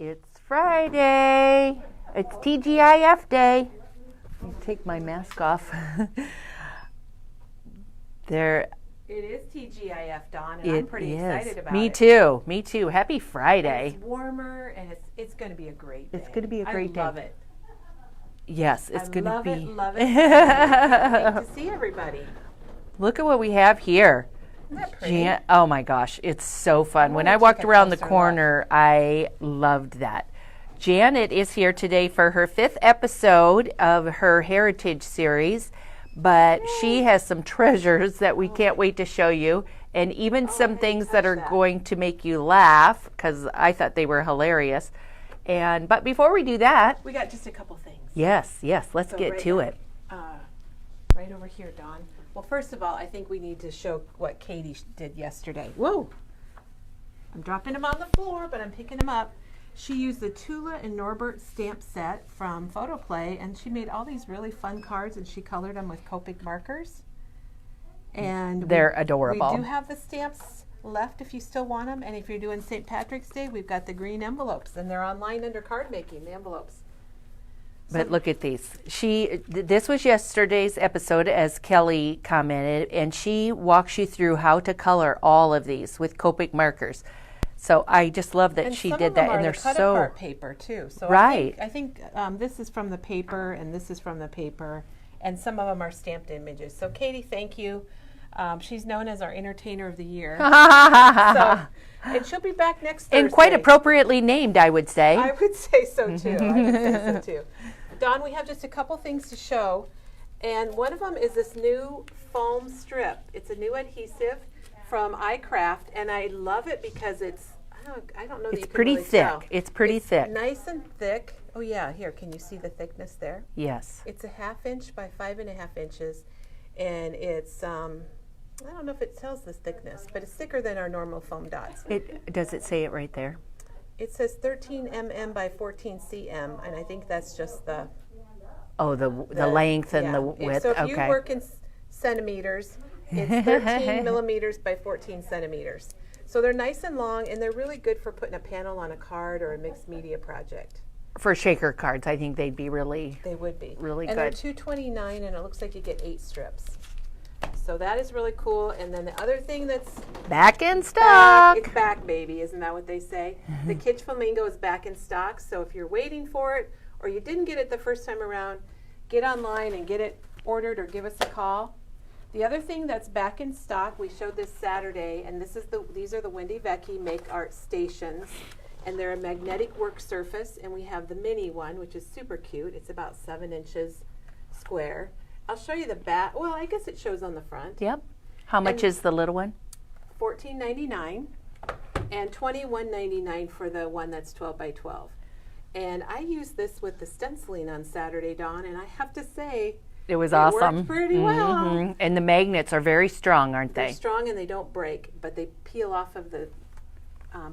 It's Friday. It's TGIF day. Let me take my mask off. It is TGIF, Dawn, and I'm pretty excited about Me it. too. Me too. Happy Friday. And it's warmer, and it's going to be a great day. It's going to be a great day. I love it. Yes, it's going to be. Love it. I can't wait to see everybody. Look at what we have here. Isn't that pretty? Oh my gosh, it's so fun. When I walked around the corner, I loved that. Janet is here today for her 5th episode of her Heritage series, but she has some treasures that we can't wait to show you, and even some things that are going to make you laugh, because I thought they were hilarious. But before we do that, we got just a couple things. Yes, let's get to it. Right over here, Dawn. Well, first of all, I think we need to show what Katie did yesterday. Whoa! I'm dropping them on the floor, but I'm picking them up. She used the Tula and Norbert stamp set from Photoplay, and she made all these really fun cards, and she colored them with Copic markers. And they're adorable. We do have the stamps left if you still want them, and if you're doing St. Patrick's Day, we've got the green envelopes, and they're online under card making, the envelopes. But look at these. This was yesterday's episode, as Kelly commented, and she walks you through how to color all of these with Copic markers. So I just love that she did that, and they're so cut-apart paper too. So right. I think this is from the paper, and this is from the paper, and some of them are stamped images. So Katie, thank you. She's known as our Entertainer of the Year. And she'll be back next Thursday. And quite appropriately named, I would say. I would say so too. Dawn, we have just a couple things to show, and one of them is this new foam strip. It's a new adhesive from iCraft, and I love it because I don't know that you can really tell. It's pretty thick. Nice and thick. Oh yeah, here, can you see the thickness there? Yes. It's a 1/2 inch by 5.5 inches, and it's I don't know if it tells this thickness, but it's thicker than our normal foam dots. Does it say it right there? It says 13 mm by 14 cm, and I think that's just the length and the width. So if you work in centimeters, it's 13 millimeters by 14 centimeters. So they're nice and long, and they're really good for putting a panel on a card or a mixed media project. For shaker cards, I think they'd be really. They would be really and good. They're $2.29, and it looks like you get 8 strips. So that is really cool. And then the other thing that's back in stock. It's back, baby. Isn't that what they say? The Kitsch Flamingo is back in stock. So if you're waiting for it or you didn't get it the first time around, get online and get it ordered or give us a call. The other thing that's back in stock, we showed this Saturday, and these are the Wendy Vecchi Make Art Stations, and they're a magnetic work surface, and we have the mini one, which is super cute. It's about 7 inches square. I'll show you the back. Well, I guess it shows on the front. Yep. How much is the little one? $14.99 and $21.99 for the one that's 12 by 12. And I used this with the stenciling on Saturday, Dawn, and I have to say, it was awesome. Worked pretty well. And the magnets are very strong, aren't they? They're strong and they don't break, but they peel off of the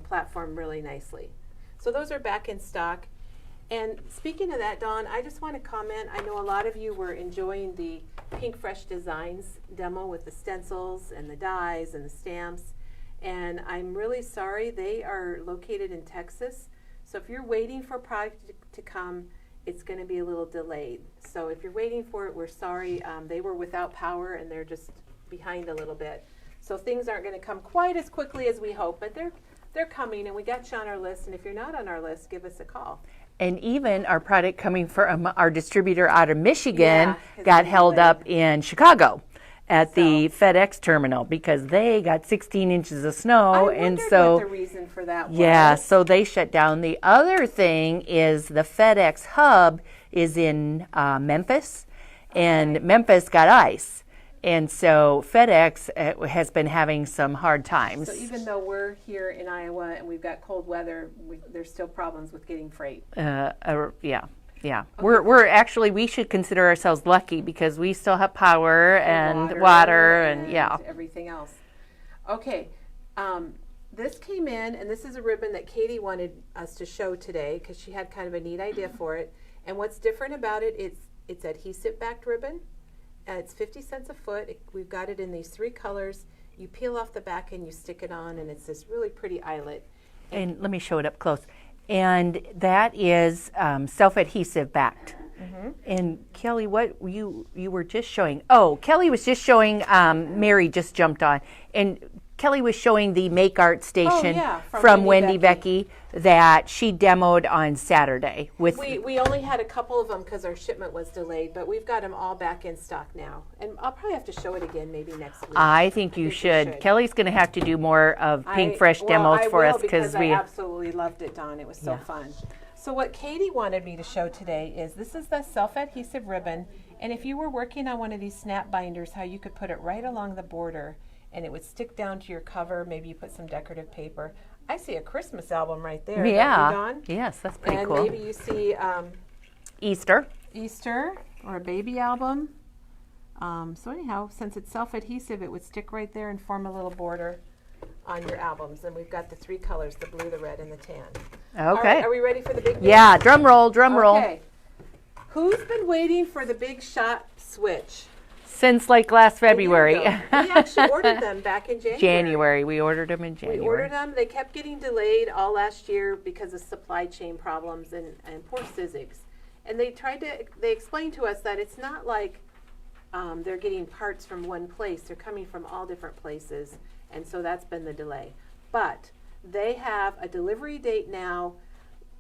platform really nicely. So those are back in stock. And speaking of that, Dawn, I just want to comment. I know a lot of you were enjoying the Pink Fresh Designs demo with the stencils and the dies and the stamps. And I'm really sorry. They are located in Texas. So if you're waiting for a product to come, it's going to be a little delayed. So if you're waiting for it, we're sorry. They were without power, and they're just behind a little bit. So things aren't going to come quite as quickly as we hope, but they're coming, and we got you on our list. And if you're not on our list, give us a call. And even our product coming from our distributor out of Michigan got held up in Chicago at the FedEx terminal because they got 16 inches of snow. I wondered what the reason for that was. Yeah, so they shut down. The other thing is the FedEx hub is in Memphis, and Memphis got ice. And so FedEx has been having some hard times. So even though we're here in Iowa and we've got cold weather, there's still problems with getting freight. Yeah. Okay. We're actually, we should consider ourselves lucky because we still have power and water and everything else. Okay. This came in, and this is a ribbon that Katie wanted us to show today because she had kind of a neat idea for it. And what's different about it, it's adhesive backed ribbon. It's 50 cents a foot. We've got it in these 3 colors. You peel off the back and you stick it on, and it's this really pretty eyelet. And let me show it up close. and that is self-adhesive backed. And Kelly, what you were just showing? Oh, Kelly was just showing. Mary just jumped on, and Kelly was showing the Make Art Station from Wendy Becky that she demoed on Saturday. With we only had a couple of them because our shipment was delayed, but we've got them all back in stock now. And I'll probably have to show it again maybe next week. I think you should. Kelly's going to have to do more of Pink Fresh demos for us because I absolutely loved it, Dawn. It was so fun. So what Katie wanted me to show today is this is the self-adhesive ribbon, and if you were working on one of these snap binders, how you could put it right along the border and it would stick down to your cover. Maybe you put some decorative paper. I see a Christmas album right there. Yeah. Dawn? Yes, that's pretty cool. And maybe you see Easter or a baby album. So anyhow, since it's self-adhesive, it would stick right there and form a little border on your albums. And we've got the 3 colors, the blue, the red, and the tan. Okay. All right, are we ready for the big news? Yeah, drum roll, drum roll. Okay. Who's been waiting for the big shot switch? Since like last February. We actually ordered them back in January. We ordered them in January. We ordered them. They kept getting delayed all last year because of supply chain problems and poor Sizzix. And they explained to us that it's not like they're getting parts from one place. They're coming from all different places. And so that's been the delay. But they have a delivery date now.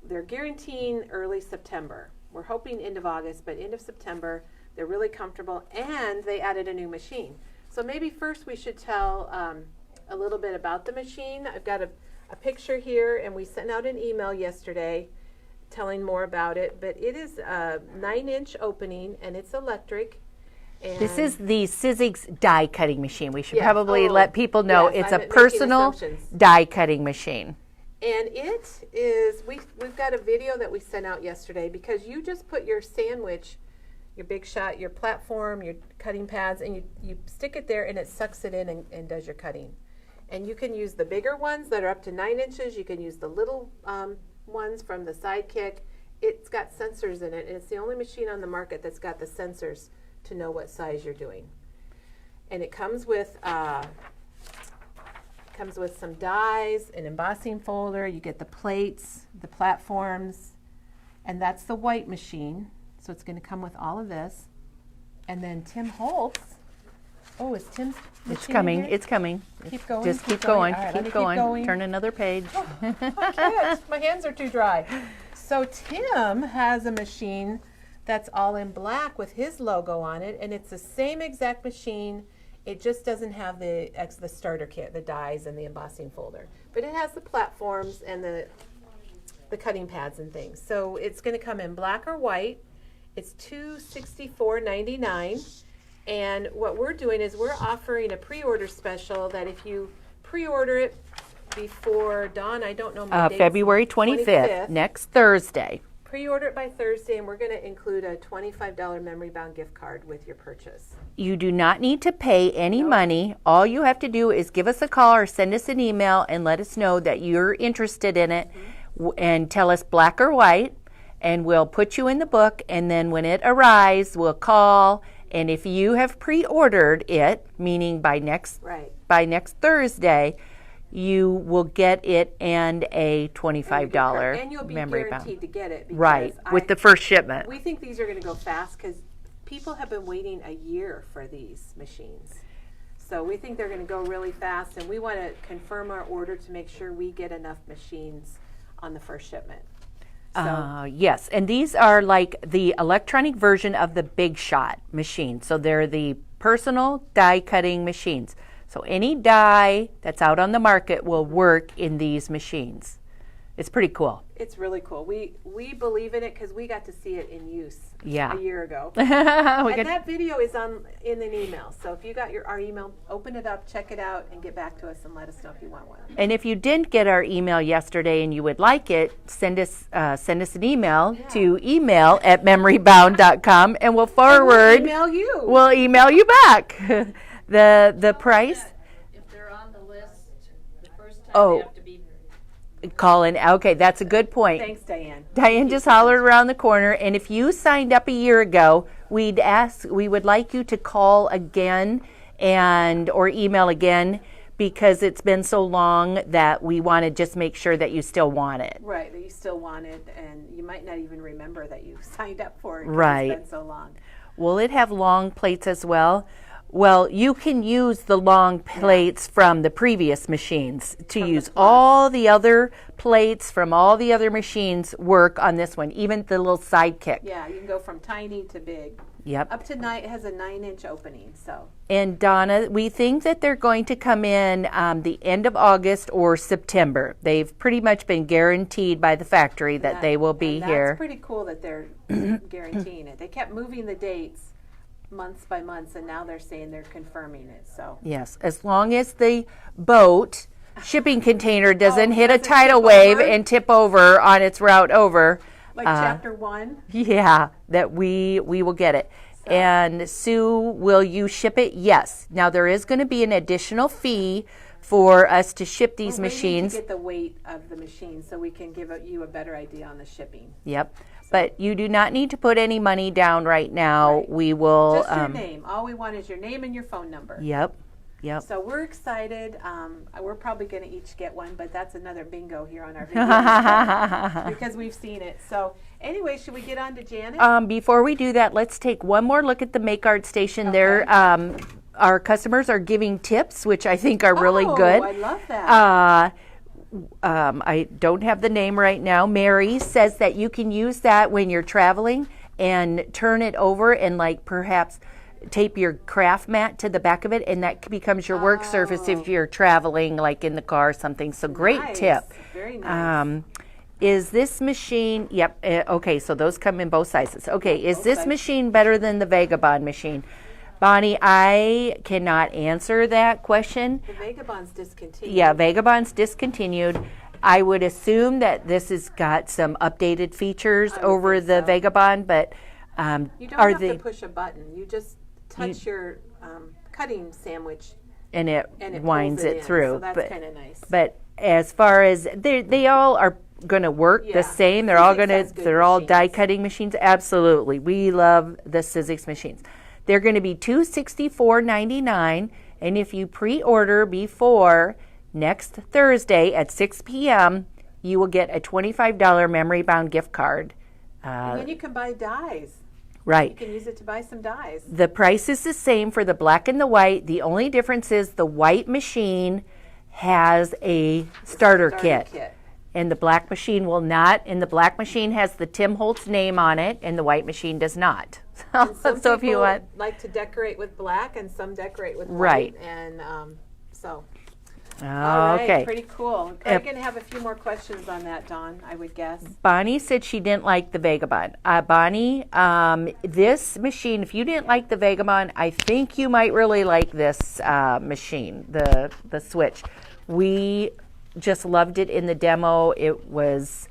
They're guaranteeing early September. We're hoping end of August, but end of September. They're really comfortable, and they added a new machine. So maybe first we should tell a little bit about the machine. I've got a picture here, and we sent out an email yesterday telling more about it. But it is a 9-inch opening, and it's electric. And this is the Sizzix die cutting machine. We should probably let people know it's a personal die cutting machine. And it is, we've got a video that we sent out yesterday because you just put your sandwich, your big shot, your platform, your cutting pads, and you stick it there and it sucks it in and does your cutting. And you can use the bigger ones that are up to 9 inches. You can use the little ones from the Sidekick. It's got sensors in it, and it's the only machine on the market that's got the sensors to know what size you're doing. And it comes with some dies, an embossing folder. You get the plates, the platforms, and that's the white machine. So it's going to come with all of this. And then Tim Holtz. Oh, is Tim's machine It's coming. here? It's coming. Keep going. Just keep going. All right, Keep going. Turn another page. Oh, I can't. My hands are too dry. So Tim has a machine that's all in black with his logo on it, and it's the same exact machine. It just doesn't have the starter kit, the dies and the embossing folder. But it has the platforms and the cutting pads and things. So it's going to come in black or white. It's $264.99. And what we're doing is we're offering a pre-order special that if you pre-order it before, Dawn, I don't know my dates. February 25th, next Thursday. Pre-order it by Thursday, and we're going to include a $25 Memory Bound gift card with your purchase. You do not need to pay any money. All you have to do is give us a call or send us an email and let us know that you're interested in it, and tell us black or white, and we'll put you in the book. And then when it arrives, we'll call. And if you have pre-ordered it, meaning by next Thursday, you will get it and a $25 and you'll be memory guaranteed bound. to get it. Right, with the first shipment. We think these are going to go fast because people have been waiting a year for these machines. So we think they're going to go really fast, and we want to confirm our order to make sure we get enough machines on the first shipment. Yes, and these are like the electronic version of the Big Shot machine. So they're the personal die cutting machines. So any die that's out on the market will work in these machines. It's pretty cool. It's really cool. We believe in it because we got to see it in use a year ago. And that video is in an email. So if you got our email, open it up, check it out, and get back to us and let us know if you want one. And if you didn't get our email yesterday and you would like it, send us an email to email@memorybound.com, and we'll forward. We'll email you back. The price. If they're on the list the first time, they have to be call in. Okay, that's a good point. Thanks, Diane. Diane just hollered around the corner, and if you signed up a year ago, we would like you to call again or email again, because it's been so long that we want to just make sure that you still want it. Right, that you still want it, and you might not even remember that you signed up for it because Right. it's been so long. Will it have long plates as well? Well, you can use the long plates from the previous machines to use all the other plates from all the other machines work on this one, even the little sidekick. Yeah, you can go from tiny to big. Yep. Up to 9, it has a 9-inch opening, so. And Donna, we think that they're going to come in the end of August or September. They've pretty much been guaranteed by the factory that they will be and here. That's pretty cool that they're guaranteeing it. They kept moving the dates months by months, and now they're saying they're confirming it. So Yes, as long as the boat shipping container doesn't hit a doesn't tidal tip wave over? and tip over on its route over. like chapter 1. Yeah, that we will get it. And Sue, will you ship it? Yes. Now there is going to be an additional fee for us to ship these We need machines. to get the weight of the machine so we can give you a better idea on the shipping. Yep. But you do not need to put any money down right now. We will. Just your name. All we want is your name and your phone number. Yep. Yep. So we're excited. We're probably going to each get one, but that's another bingo here on our video because we've seen it. So anyway, should we get on to Janet? Before we do that, let's take one more look at the Make Art Station. There, our customers are giving tips, which I think are really good. I love that. I don't have the name right now. Mary says that you can use that when you're traveling and turn it over and like perhaps tape your craft mat to the back of it, and that becomes your work surface if you're traveling like in the car or something. So great Nice. tip. Very nice. Is this machine, okay, so those come in both sizes. Okay, is both this sizes. machine better than the Vagabond machine? Bonnie, I cannot answer that question. The Vagabond's discontinued. Yeah, Vagabond's discontinued. I would assume that this has got some updated features over think the so. Vagabond, but You don't are have they, to push a button. You just touch your cutting sandwich and it and it winds pulls it in. through. So that's kind of nice. But as far as they all are going to work Yeah. the same. They're all Sizzix going has to good they're all machines. die cutting machines. Absolutely. We love the Sizzix machines. They're going to be $264.99, and if you pre-order before next Thursday at 6 p.m., you will get a $25 memory bound gift card. And then you can buy dyes. You Right. can use it to buy some dyes. The price is the same for the black and the white. The only difference is the white machine has a starter kit. And the black machine will not. And the black machine has the Tim Holtz name on it, and the white machine does not. Some So if you people want, like to decorate with black, and some decorate with Right. white. And so, oh, all right, okay. pretty cool. I'm going to have a few more questions on that, Dawn, I would guess. Bonnie said she didn't like the Vagabond. Bonnie, this machine, if you didn't like the Vagabond, I think you might really like this machine, the Switch. We just loved it in the demo. It was,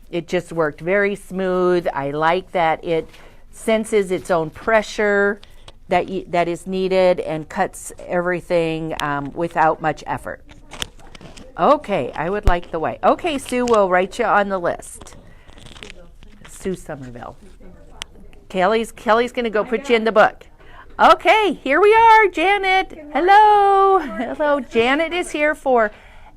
it just worked very smooth. I like that it senses its own pressure that is needed and cuts everything without much effort. Okay, I would like the white. Okay, Sue, we'll write you on the list. Sue Somerville. Kelly's going to go put you in the book. Okay, here we are, Janet. Hello. Hello, Janet is here for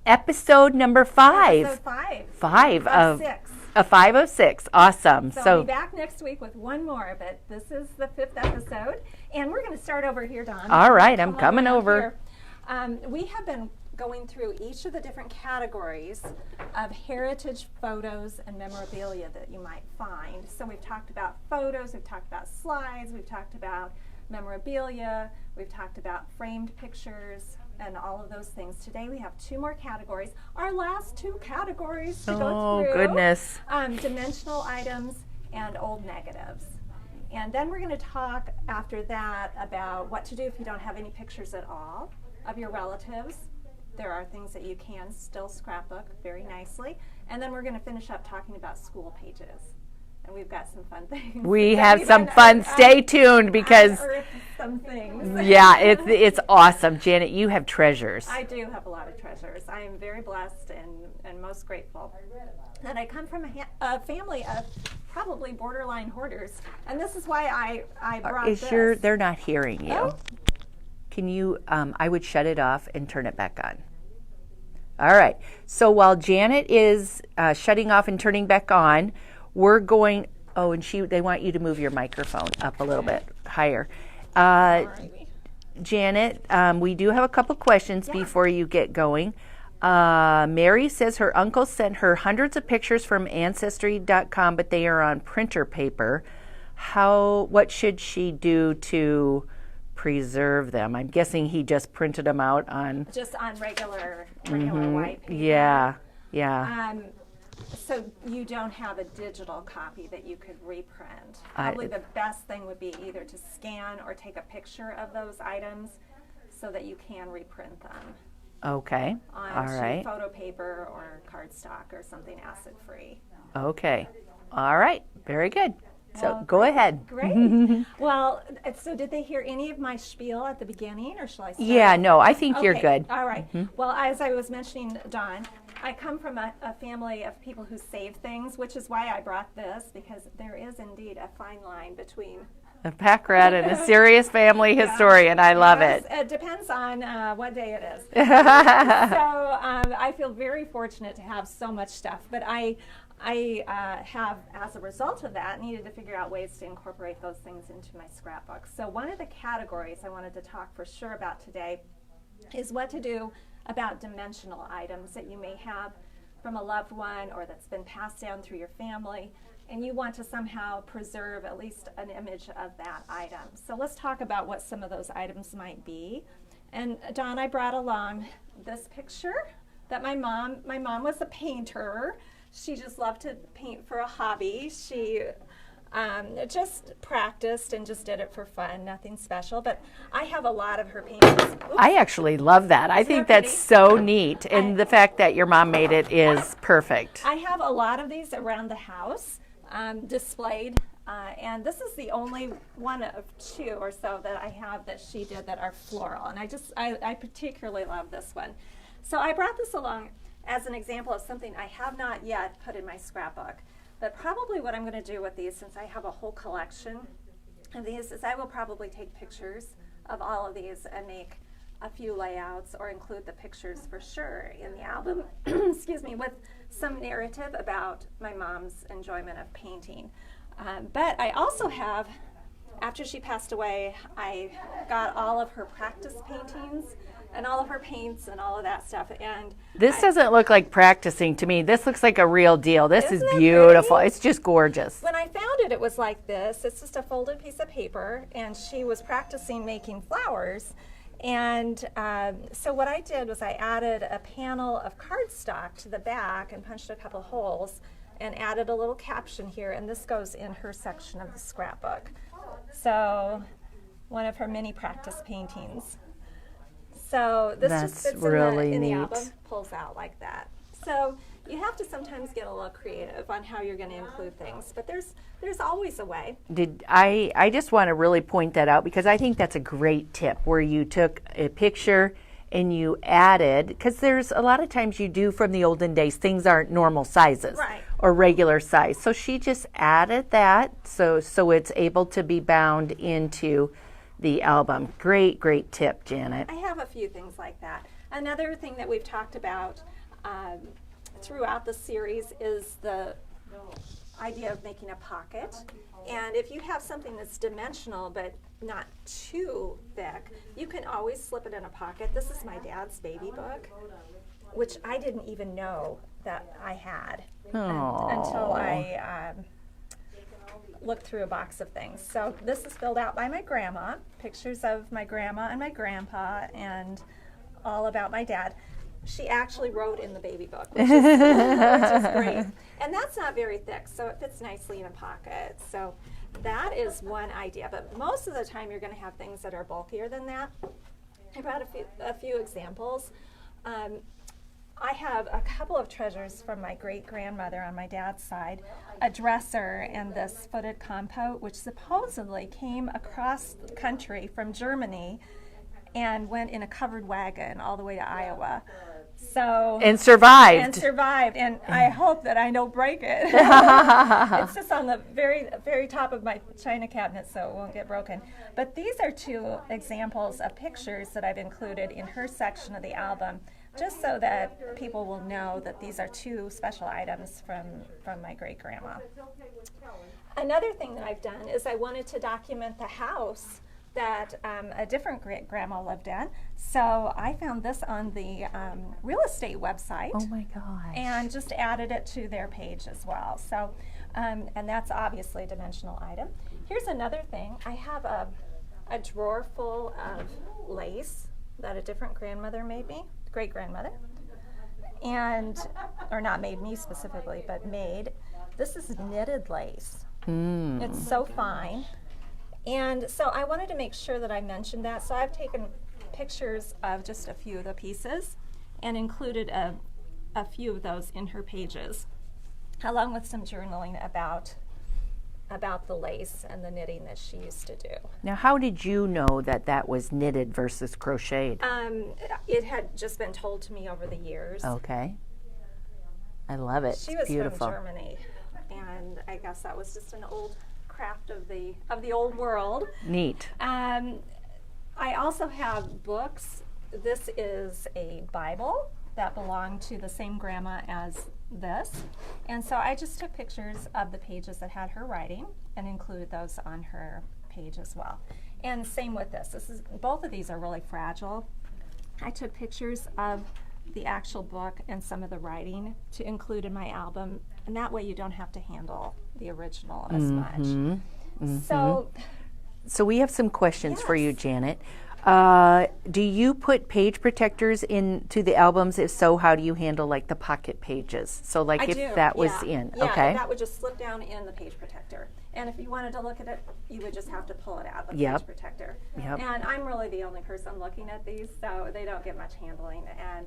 episode number 5. Episode 5. 5 of 6. A 5 of 6. Awesome. So I'll be back next week with one more, but this is the 5th episode. And we're going to start over here, Dawn. All right, I'm Come coming around over. here. We have been going through each of the different categories of heritage photos and memorabilia that you might find. So we've talked about photos, we've talked about slides, we've talked about memorabilia, we've talked about framed pictures, and all of those things. Today we have 2 more categories. Our last 2 categories to go Oh, through. goodness. Dimensional items and old negatives. And then we're going to talk after that about what to do if you don't have any pictures at all of your relatives. There are things that you can still scrapbook very nicely. And then we're going to finish up talking about school pages. And we've got some fun things. We that have we've some fun. Stay tuned because, unearthed some things. yeah, it's awesome. Janet, you have treasures. I do have a lot of treasures. I am very blessed and most grateful. And I come from a family of probably borderline hoarders. And this is why I brought this. They're not hearing you. Oh. Can you, I would shut it off and turn it back on. All right. So while Janet is shutting off and turning back on, we're going, oh, and they want you to move your microphone up a little bit higher. Janet, we do have a couple questions before you get going. Mary says her uncle sent her hundreds of pictures from Ancestry.com, but they are on printer paper. What should she do to preserve them? I'm guessing he just printed them out on... Just on regular white paper. Yeah. So you don't have a digital copy that you could reprint. Probably the best thing would be either to scan or take a picture of those items so that you can reprint them. Okay. All right. Photo paper or cardstock or something acid-free. Okay. All right. Very good. So go ahead. Great. Well, so did they hear any of my spiel at the beginning, or shall I start? Yeah, no, I think you're good. All right. Well, as I was mentioning, Dawn, I come from a family of people who save things, which is why I brought this, because there is indeed a fine line between A pack rat and a serious family historian. I love it. It depends on what day it is. So I feel very fortunate to have so much stuff, but I have, as a result of that, needed to figure out ways to incorporate those things into my scrapbook. So one of the categories I wanted to talk for sure about today is what to do about dimensional items that you may have from a loved one or that's been passed down through your family, and you want to somehow preserve at least an image of that item. So let's talk about what some of those items might be. And Dawn, I brought along this picture that my mom was a painter. She just loved to paint for a hobby. She just practiced and just did it for fun, nothing special. But I have a lot of her paintings. Oops. I actually love that. I think that's so neat. And the fact that your mom made it is perfect. I have a lot of these around the house displayed. And this is the only one of two or so that I have that she did that are floral. And I particularly love this one. So I brought this along as an example of something I have not yet put in my scrapbook. But probably what I'm going to do with these, since I have a whole collection of these, is I will probably take pictures of all of these and make a few layouts or include the pictures for sure in the album, excuse me, with some narrative about my mom's enjoyment of painting. But I also have, after she passed away, I got all of her practice paintings and all of her paints and all of that stuff. And this doesn't look like practicing to me. This looks like a real deal. This is beautiful. It's just gorgeous. When I found it, it was like this. It's just a folded piece of paper, and she was practicing making flowers. And so what I did was I added a panel of cardstock to the back and punched a couple holes and added a little caption here, and this goes in her section of the scrapbook. So one of her mini practice paintings. So this just fits in the album, pulls out like that. So you have to sometimes get a little creative on how you're going to include things, but there's always a way. I just want to really point that out because I think that's a great tip where you took a picture and you added, because there's a lot of times you do from the olden days, things aren't normal sizes or regular size. So she just added that so it's able to be bound into the album. Great tip, Janet. I have a few things like that. Another thing that we've talked about throughout the series is the idea of making a pocket. And if you have something that's dimensional but not too thick, you can always slip it in a pocket. This is my dad's baby book, which I didn't even know that I had until I looked through a box of things. So this is filled out by my grandma, pictures of my grandma and my grandpa and all about my dad. She actually wrote in the baby book, which is great. And that's not very thick, so it fits nicely in a pocket. So that is one idea, but most of the time you're going to have things that are bulkier than that. I brought a few examples. I have a couple of treasures from my great-grandmother on my dad's side, a dresser and this footed compote, which supposedly came across the country from Germany and went in a covered wagon all the way to Iowa. So And survived. And I hope that I don't break it. It's just on the very, very top of my china cabinet, so it won't get broken. But these are two examples of pictures that I've included in her section of the album, just so that people will know that these are two special items from my great-grandma. Another thing that I've done is I wanted to document the house that a different great-grandma lived in. So I found this on the real estate website. Oh my gosh. And just added it to their page as well. So, and that's obviously a dimensional item. Here's another thing. I have a drawer full of lace that a different grandmother made me, great-grandmother. And, or not made me specifically, but made. This is knitted lace. It's so fine. And so I wanted to make sure that I mentioned that. So I've taken pictures of just a few of the pieces and included a few of those in her pages, along with some journaling about the lace and the knitting that she used to do. Now, how did you know that that was knitted versus crocheted? It had just been told to me over the years. Okay. I love it. She It's was beautiful. from Germany, and I guess that was just an old craft of the old world. Neat. I also have books. This is a Bible that belonged to the same grandma as this. And so I just took pictures of the pages that had her writing and included those on her page as well. And same with this. Both of these are really fragile. I took pictures of the actual book and some of the writing to include in my album, and that way you don't have to handle the original as much. So we have some questions for you, Yes. Janet. Do you put page protectors into the albums? If so, how do you handle like the pocket pages? So like I if do, that was yeah. in, Yeah, okay. that would just slip down in the page protector. And if you wanted to look at it, you would just have to pull it out of the Yep. page protector. Yep. And I'm really the only person looking at these, so they don't get much handling, and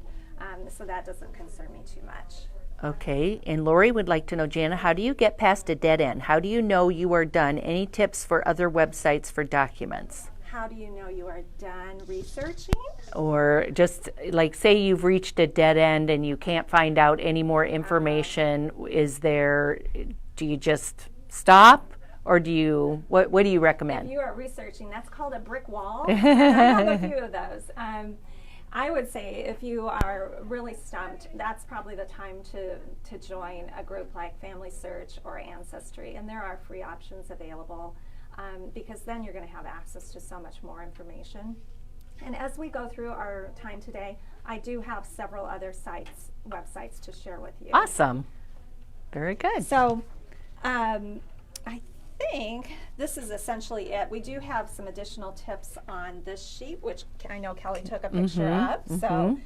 so that doesn't concern me too much. Okay, and Lori would like to know, Jana, how do you get past a dead end? How do you know you are done? Any tips for other websites for documents? How do you know you are done researching? Or just like say you've reached a dead end and you can't find out any more information, do you just stop? Or do you, what do you recommend? If you are researching, that's called a brick wall. I have a few of those. I would say if you are really stumped, that's probably the time to join a group like Family Search or Ancestry, and there are free options available because then you're going to have access to so much more information. And as we go through our time today, I do have several other websites to share with you. Awesome. Very good. So I think this is essentially it. We do have some additional tips on this sheet, which I know Kelly took a picture of. So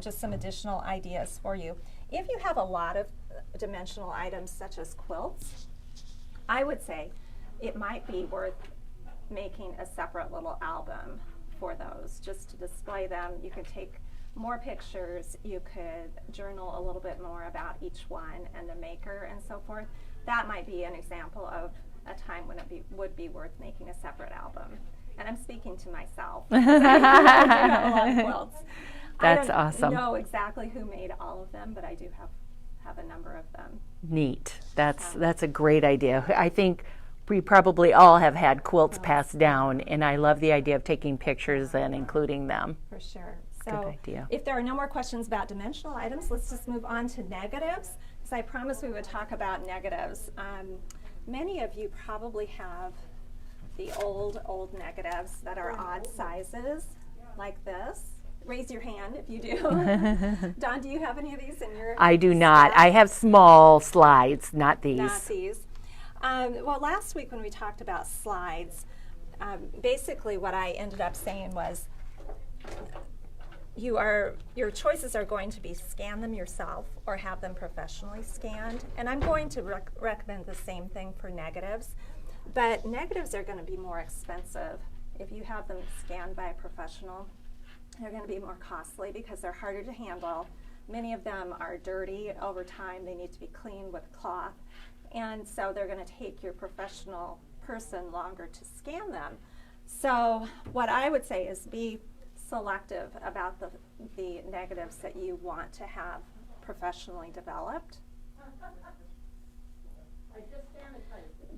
just some additional ideas for you. If you have a lot of dimensional items such as quilts, I would say it might be worth making a separate little album for those, just to display them. You could take more pictures, you could journal a little bit more about each one and the maker and so forth. That might be an example of a time when it would be worth making a separate album. And I'm speaking to myself. I do have a lot of quilts. That's I awesome. don't know exactly who made all of them, but I do have a number of them. Neat. That's a great idea. I think we probably all have had quilts passed down, and I love the idea of taking pictures and including them. For sure. Good So idea. if there are no more questions about dimensional items, let's just move on to negatives, because I promised we would talk about negatives. Many of you probably have the old negatives that are odd sizes, like this. Raise your hand if you do. Dawn, do you have any of these in your I do not. stack? I have small slides, not these. Not these. Well, last week when we talked about slides, basically what I ended up saying was your choices are going to be scan them yourself or have them professionally scanned. And I'm going to recommend the same thing for negatives. But negatives are going to be more expensive. If you have them scanned by a professional, they're going to be more costly because they're harder to handle. Many of them are dirty over time. They need to be cleaned with cloth. And so they're going to take your professional person longer to scan them. So what I would say is be selective about the negatives that you want to have professionally developed,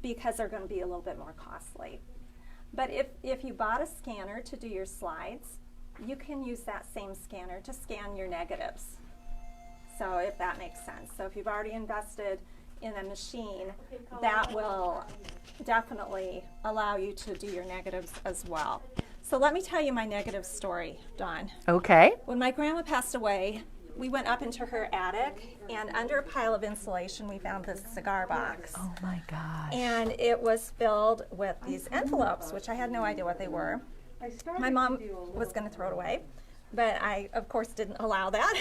because they're going to be a little bit more costly. But if you bought a scanner to do your slides, you can use that same scanner to scan your negatives. So if that makes sense. So if you've already invested in a machine, that will definitely allow you to do your negatives as well. So let me tell you my negative story, Dawn. Okay. When my grandma passed away, we went up into her attic, and under a pile of insulation, we found this cigar box. Oh my gosh. And it was filled with these envelopes, which I had no idea what they were. My mom was going to throw it away, but I, of course, didn't allow that.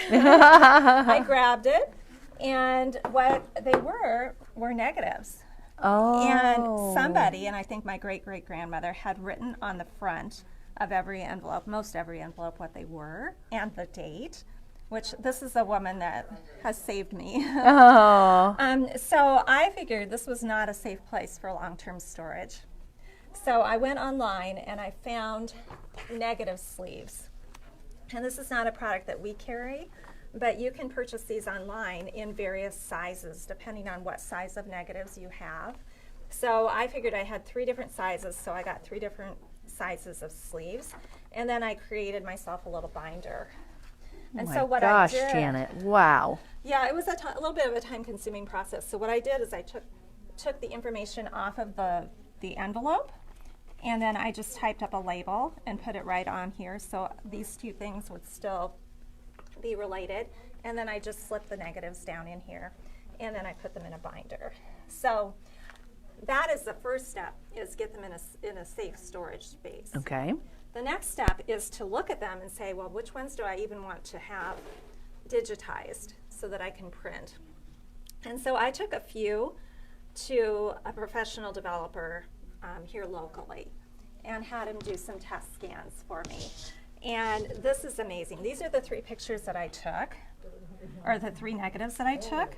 I grabbed it, and what they were negatives. Oh. And somebody, and I think my great-great-grandmother, had written on the front of every envelope, most every envelope, what they were and the date, which this is a woman that has saved me. Oh. So I figured this was not a safe place for long-term storage. So I went online and I found negative sleeves. And this is not a product that we carry, but you can purchase these online in various sizes depending on what size of negatives you have. So I figured I had 3 different sizes, so I got 3 different sizes of sleeves, and then I created myself a little binder. And so what I did, Janet, wow. yeah, it was a little bit of a time-consuming process. So what I did is I took the information off of the envelope, and then I just typed up a label and put it right on here, so these 2 things would still be related. And then I just slipped the negatives down in here, and then I put them in a binder. So that is the first step, is get them in a safe storage space. Okay. The next step is to look at them and say, well, which ones do I even want to have digitized so that I can print? And so I took a few to a professional developer here locally and had him do some test scans for me. And this is amazing. These are the 3 pictures that I took, or the 3 negatives that I took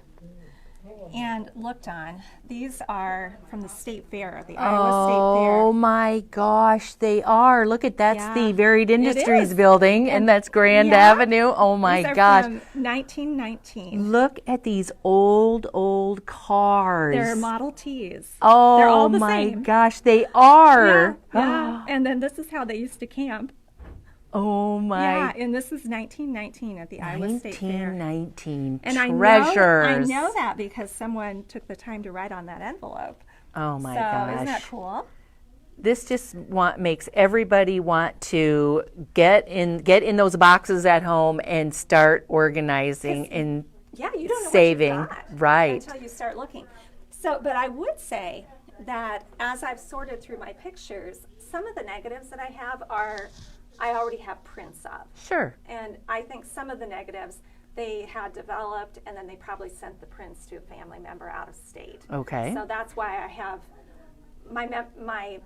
and looked on. These are from the State Fair, the Iowa State Fair. Oh my gosh, they are. Look at that's Yeah, the Varied Industries is. building, and that's Grand yeah, Avenue. Oh my These are gosh. from 1919. Look at these old cars. They're Model Ts. Oh They're all the my same. gosh, they are. Yeah. And then this is how they used to camp. Oh my. Yeah, and this is 1919 at the Iowa State Fair. 1919 And treasures. I know that because someone took the time to write on that envelope. Oh my so gosh. Isn't that cool? This just makes everybody want to get in those boxes at home and start organizing and Yeah, you don't know saving. what you've got Right. until you start looking. So, but I would say that as I've sorted through my pictures, some of the negatives that I have I already have prints of. Sure. And I think some of the negatives they had developed, and then they probably sent the prints to a family member out of state. Okay. So that's why I have my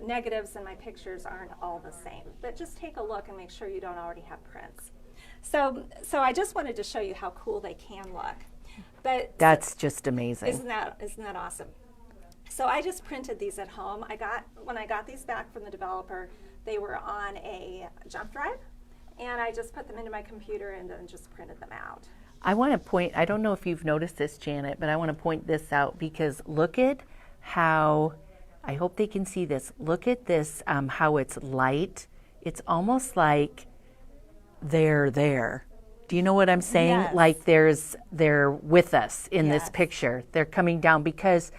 negatives and my pictures aren't all the same. But just take a look and make sure you don't already have prints. So I just wanted to show you how cool they can look. But That's just amazing. isn't that awesome? So I just printed these at home. When I got these back from the developer, they were on a jump drive, and I just put them into my computer and then just printed them out. I want to point, I don't know if you've noticed this, Janet, but I want to point this out because look at how, I hope they can see this, look at this, how it's light. It's almost like they're there. Do you know what I'm saying? Yes. Like they're with us in this Yes. picture. They're coming down because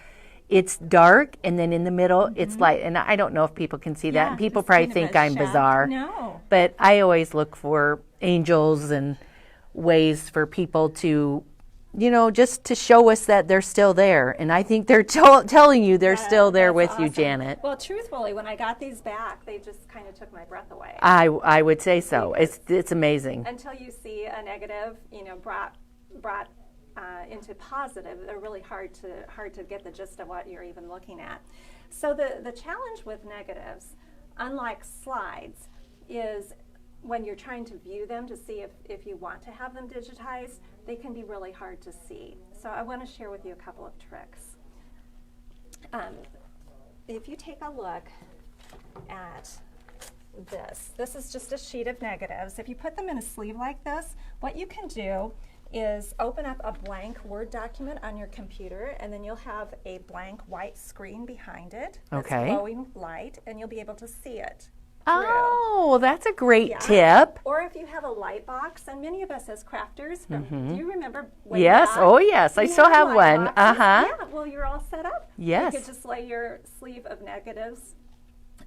it's dark and then in the middle it's light. And I don't know if people can see that. Yeah, And people it's probably kind of think a I'm shadow. bizarre. No. But I always look for angels and ways for people to, just to show us that they're still there. And I think they're telling you they're still there That's with you, awesome. Janet. Well, truthfully, when I got these back, they just kind of took my breath away. I would say so. It's amazing. Until you see a negative, brought into positive, they're really hard to get the gist of what you're even looking at. So the challenge with negatives, unlike slides, is when you're trying to view them to see if you want to have them digitized, they can be really hard to see. So I want to share with you a couple of tricks. If you take a look at this. This is just a sheet of negatives. If you put them in a sleeve like this, what you can do is open up a blank Word document on your computer, and then you'll have a blank white screen behind it that's Okay. glowing light, and you'll be able to see it. Oh, that's a great Yeah. tip. Or if you have a light box, and many of us as crafters, do you remember way Yes. back? Oh, yes. I We still had have light one. boxes. Uh-huh. Yeah, well, you're all set up. Yes. You could just lay your sleeve of negatives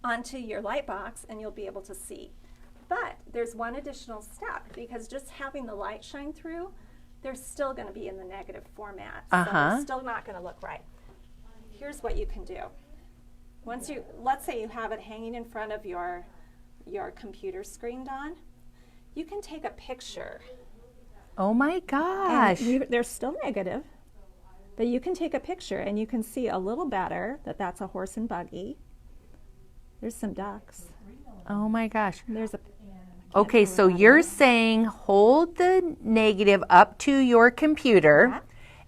onto your light box, and you'll be able to see. But there's one additional step, because just having the light shine through, they're still going to be in the negative format. So they're still not going to look right. Here's what you can do. Once you, let's say you have it hanging in front of your computer screen, Dawn, you can take a picture. Oh my gosh. They're still negative, but you can take a picture and you can see a little better that that's a horse and buggy. There's some ducks. Oh my gosh. There's a. Okay, so you're saying hold the negative up to your computer, Yeah.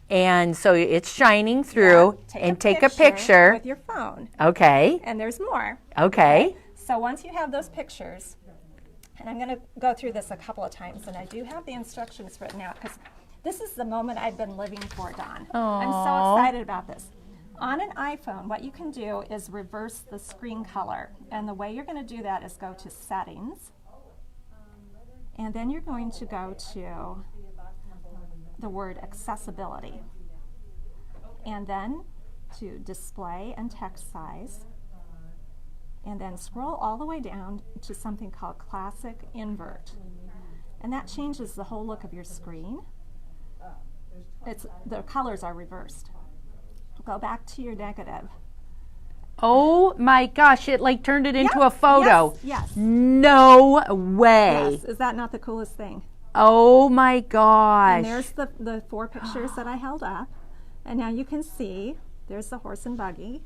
and so it's shining through, and take a picture. with your phone. Okay, And there's more. okay. So once you have those pictures, and I'm going to go through this a couple of times, and I do have the instructions written out because this is the moment I've been living for, Dawn. I'm so Aw. excited about this. On an iPhone, what you can do is reverse the screen color. And the way you're going to do that is go to Settings. And then you're going to go to the word Accessibility. And then to Display and Text Size. And then scroll all the way down to something called Classic Invert. And that changes the whole look of your screen. The colors are reversed. Go back to your negative. Oh my gosh, it like turned it into Yep, a photo. Yes. No way. Yes. Is that not the coolest thing? Oh my gosh. And there's the 4 pictures that I held up. And now you can see there's the horse and buggy.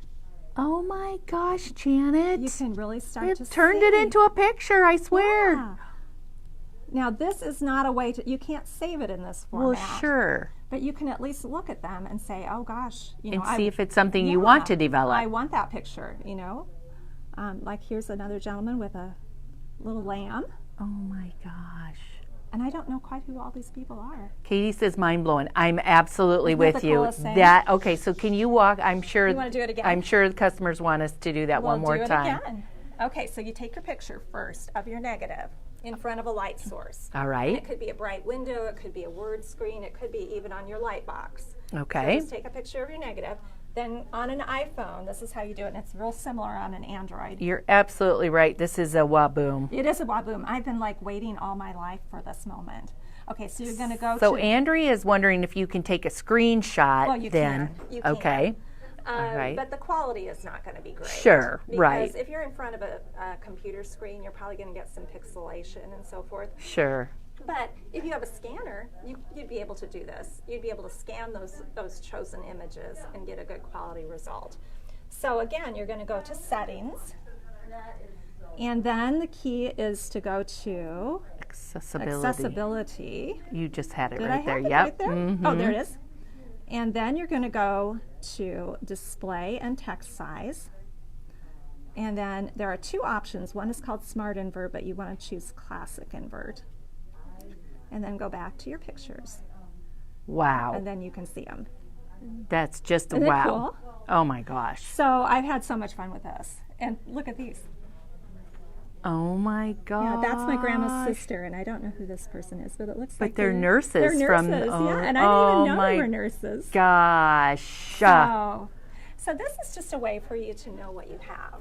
Oh my gosh, Janet. You can really start It to turned see. it into a picture, I swear. Yeah. Now this is not a way to, you can't save it in this format. Well, sure. But you can at least look at them and say, oh gosh, you know, And see if it's something you want to develop. I want that picture, you know. Like here's another gentleman with a little lamb. Oh my gosh. And I don't know quite who all these people are. Katie says mind blowing. I'm absolutely Isn't that with the you. coolest thing? That okay, so can you walk? I'm sure You wanna do it again? I'm sure the customers want us to do that one more We'll do time. it again. Okay, so you take your picture first of your negative in front of a light source. All It right. could be a bright window, it could be a word screen, it could be even on your light box. Okay. So just take a picture of your negative. Then on an iPhone, this is how you do it, and it's real similar on an Android. You're absolutely right. This is a waboom. It is a waboom. I've been like waiting all my life for this moment. Okay, so you're going to go So to. Andrea is wondering if you can take a screenshot Well, you then. can. You can. Okay. all right. But the quality is not going to be great. Sure, right. Because if you're in front of a computer screen, you're probably going to get some pixelation and so forth. Sure. But if you have a scanner, you'd be able to do this. You'd be able to scan those chosen images and get a good quality result. So again, you're going to go to Settings. And then the key is to go to Accessibility. You just had it Did right I there. have it Yep. right there? Mhm. Oh, there it is. And then you're going to go to Display and Text Size. And then there are 2 options. One is called Smart Invert, but you want to choose Classic Invert. And then go back to your pictures. Wow. And then you can see them. That's just Isn't it wow. cool? Oh my gosh. So I've had so much fun with this. And look at these. Oh my gosh. Yeah, that's my grandma's sister, and I don't know who this person is, but it looks like they're nurses They're nurses, from- yeah, and I oh didn't even know my they were nurses. Gosh. So this is just a way for you to know what you have.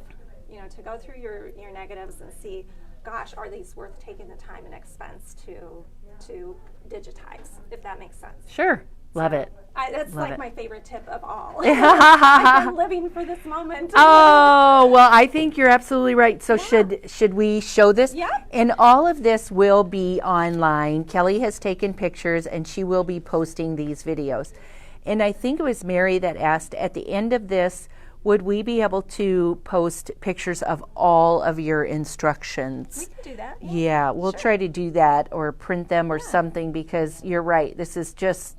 You know, to go through your negatives and see, gosh, are these worth taking the time and expense to digitize, if that makes sense. Sure. Love it. That's Love like it. my favorite tip of all. I've been living for this moment. Oh, well, I think you're absolutely right. So should we show this? Yeah. And all of this will be online. Kelly has taken pictures and she will be posting these videos. And I think it was Mary that asked at the end of this, would we be able to post pictures of all of your instructions? We can do that. Yeah, we'll try to do that or print them or something, because you're right. This is just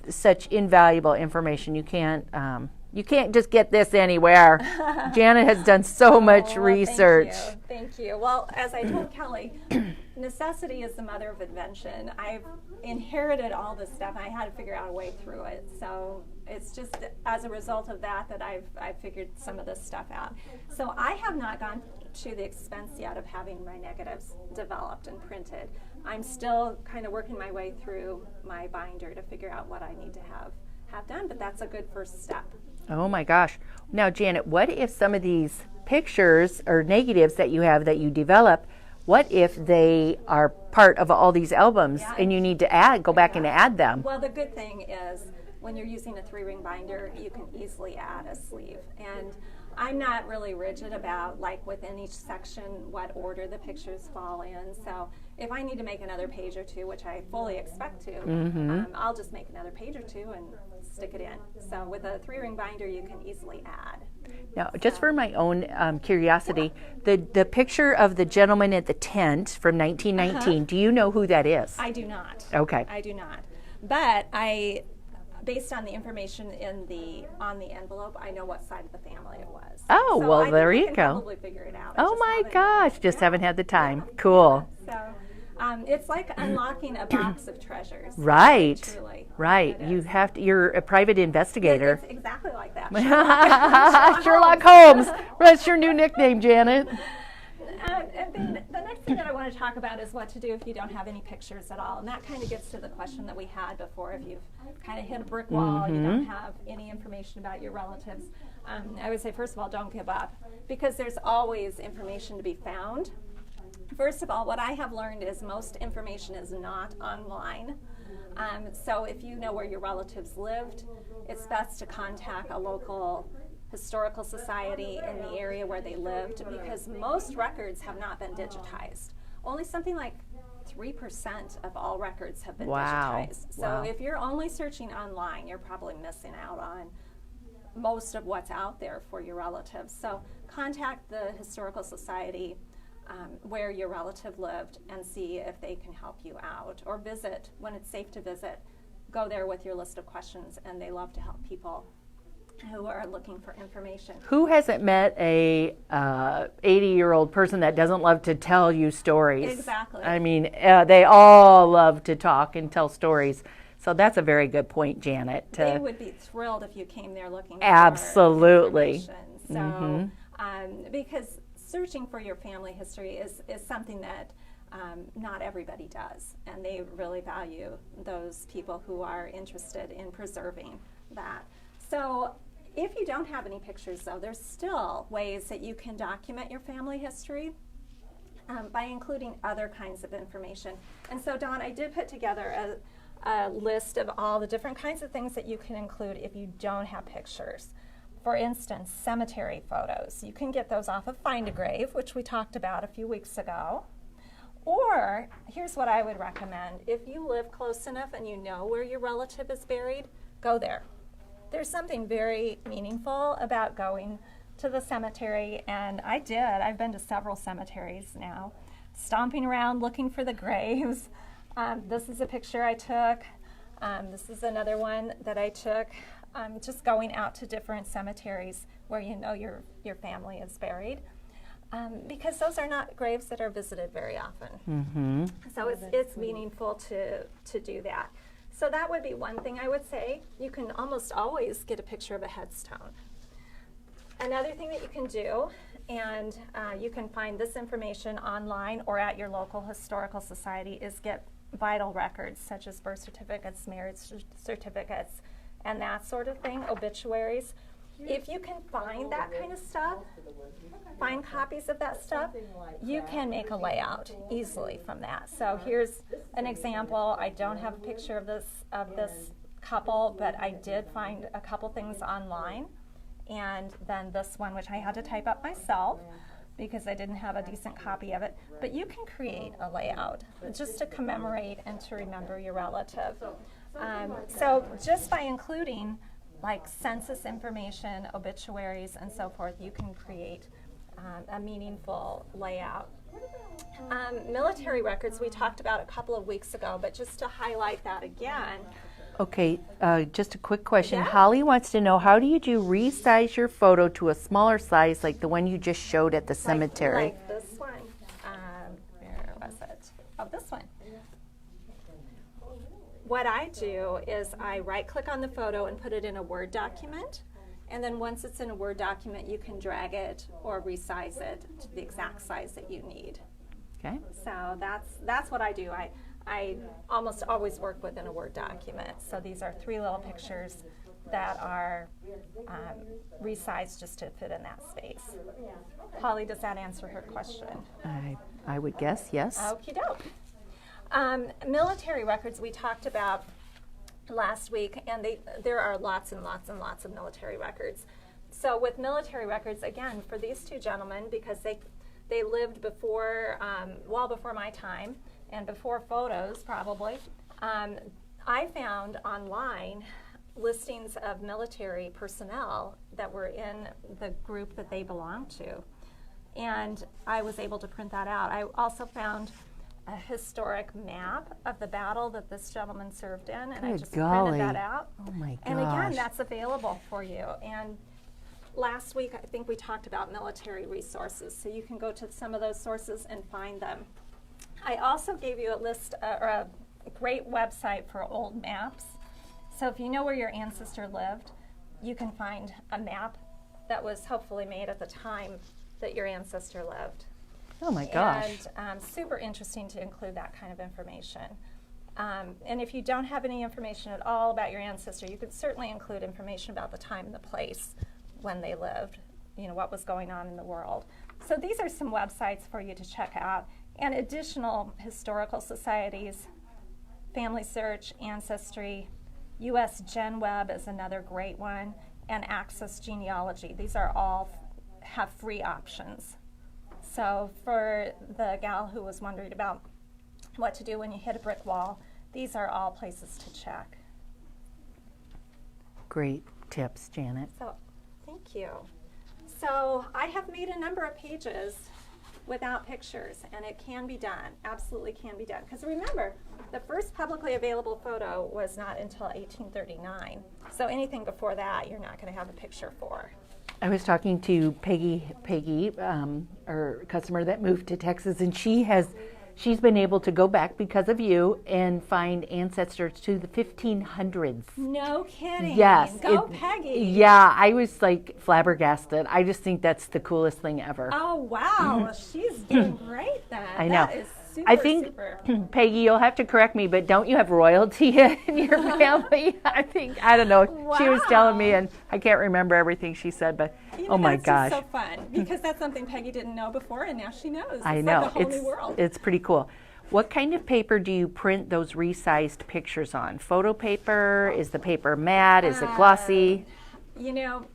such invaluable information. You can't You can't just get this anywhere. Janet has done so much research. Thank you. Well, as I told Kelly, necessity is the mother of invention. I've inherited all this stuff, and I had to figure out a way through it. So it's just as a result of that I've figured some of this stuff out. So I have not gone to the expense yet of having my negatives developed and printed. I'm still kind of working my way through my binder to figure out what I need to have done, but that's a good first step. Oh my gosh. Now, Janet, what if some of these pictures or negatives that you have that you develop, what if they are part of all these albums and you need to go back and add them? Well, the good thing is when you're using a 3-ring binder, you can easily add a sleeve. And I'm not really rigid about, like, within each section what order the pictures fall in. So if I need to make another page or two, which I fully expect to, I'll just make another page or two and stick it in. So with a 3-ring binder, you can easily add. Now, just for my own curiosity, the picture of the gentleman at the tent from 1919, do you know who that is? I do not. Okay. I do not. But based on the information on the envelope, I know what side of the family it was. Oh, so well, there you can go. Probably figure it out. Oh my gosh, just haven't had the time. Cool. So it's like unlocking a box of treasures. Right. Truly. Right. You're a private investigator. It's exactly like that. Sherlock Holmes. That's your new nickname, Janet. And then the next thing that I want to talk about is what to do if you don't have any pictures at all. And that kind of gets to the question that we had before. If you've kind of hit a brick wall, you don't have any information about your relatives, I would say, first of all, don't give up, because there's always information to be found. First of all, what I have learned is most information is not online. So if you know where your relatives lived, it's best to contact a local historical society in the area where they lived, because most records have not been digitized. Only something like 3% of all records have been digitized. So if you're only searching online, you're probably missing out on most of what's out there for your relatives. So contact the historical society where your relative lived and see if they can help you out, or visit when it's safe to visit. Go there with your list of questions, and they love to help people who are looking for information. Who hasn't met a 80-year-old person that doesn't love to tell you stories? Exactly. I mean, they all love to talk and tell stories. So that's a very good point, Janet. They would be thrilled if you came there looking for absolutely. information. So, because searching for your family history is something that not everybody does, and they really value those people who are interested in preserving that. So if you don't have any pictures, though, there's still ways that you can document your family history by including other kinds of information. And so, Dawn, I did put together a list of all the different kinds of things that you can include if you don't have pictures. For instance, cemetery photos. You can get those off of Find a Grave, which we talked about a few weeks ago. Or, here's what I would recommend. If you live close enough and you know where your relative is buried, go there. There's something very meaningful about going to the cemetery, and I did. I've been to several cemeteries now, stomping around looking for the graves. This is a picture I took. This is another one that I took. Just going out to different cemeteries where you know your family is buried, because those are not graves that are visited very often. So it's meaningful to do that. So that would be one thing I would say. You can almost always get a picture of a headstone. Another thing that you can do, and you can find this information online or at your local historical society, is get vital records such as birth certificates, marriage certificates, and that sort of thing, obituaries. If you can find that kind of stuff, find copies of that stuff, you can make a layout easily from that. So here's an example. I don't have a picture of this couple, but I did find a couple things online. And then this one, which I had to type up myself because I didn't have a decent copy of it. But you can create a layout just to commemorate and to remember your relative. So just by including like census information, obituaries, and so forth, you can create a meaningful layout. Military records we talked about a couple of weeks ago, but just to highlight that again, Okay, just a quick question. Yeah. Holly wants to know, how do you resize your photo to a smaller size like the one you just showed at the cemetery? Like this one. Where was it? Oh, this one. What I do is I right-click on the photo and put it in a Word document. And then once it's in a Word document, you can drag it or resize it to the exact size that you need. Okay. So that's what I do. I almost always work within a Word document. So these are 3 little pictures that are resized just to fit in that space. Holly, does that answer her question? I would guess, yes. Okie doke. Military records we talked about last week, and there are lots and lots and lots of military records. So with military records, again, for these 2 gentlemen, because they lived before, well before my time, and before photos probably, I found online listings of military personnel that were in the group that they belonged to. And I was able to print that out. I also found a historic map of the battle that this gentleman served in, and I just printed that out. Oh my gosh. And again, that's available for you. And last week, I think we talked about military resources, so you can go to some of those sources and find them. I also gave you a list or a great website for old maps. So if you know where your ancestor lived, you can find a map that was hopefully made at the time that your ancestor lived. Oh my gosh. And super interesting to include that kind of information. And if you don't have any information at all about your ancestor, you could certainly include information about the time and the place when they lived, you know, what was going on in the world. So these are some websites for you to check out. And additional historical societies, Family Search, Ancestry, US GenWeb is another great one, and Access Genealogy. These are all have free options. So for the gal who was wondering about what to do when you hit a brick wall, these are all places to check. Great tips, Janet. So thank you. So I have made a number of pages without pictures, and it can be done, absolutely can be done. Because remember, the first publicly available photo was not until 1839. So anything before that, you're not going to have a picture for. I was talking to Peggy, our customer that moved to Texas, and she's been able to go back because of you and find ancestors to the 1500s. No kidding. Yes. Go Peggy. Yeah, I was like flabbergasted. I just think that's the coolest thing ever. Oh, wow. Well, she's doing great then. I know. That is super, I think, super. Peggy, you'll have to correct me, but don't you have royalty in your family? I don't know. Wow. She was telling me, and I can't remember everything she said, but You know, oh my that's gosh. just so fun, because that's something Peggy didn't know before, and now she knows. I It's know. like a whole new world. It's pretty cool. What kind of paper do you print those resized pictures on? Photo paper? Is the paper matte? Is it glossy? You know,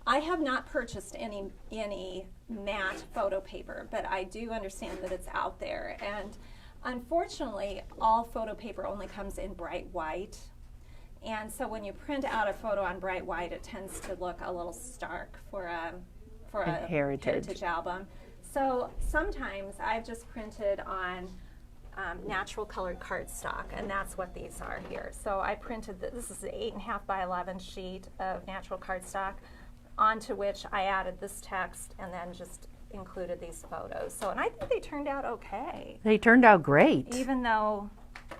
I have not purchased any matte photo paper, but I do understand that it's out there. And unfortunately, all photo paper only comes in bright white. And so when you print out a photo on bright white, it tends to look a little stark for a heritage album. So sometimes I've just printed on natural colored cardstock, and that's what these are here. So I printed, this is an 8.5 by 11 sheet of natural cardstock, onto which I added this text and then just included these photos. So, and I think they turned out okay. They turned out great. Even though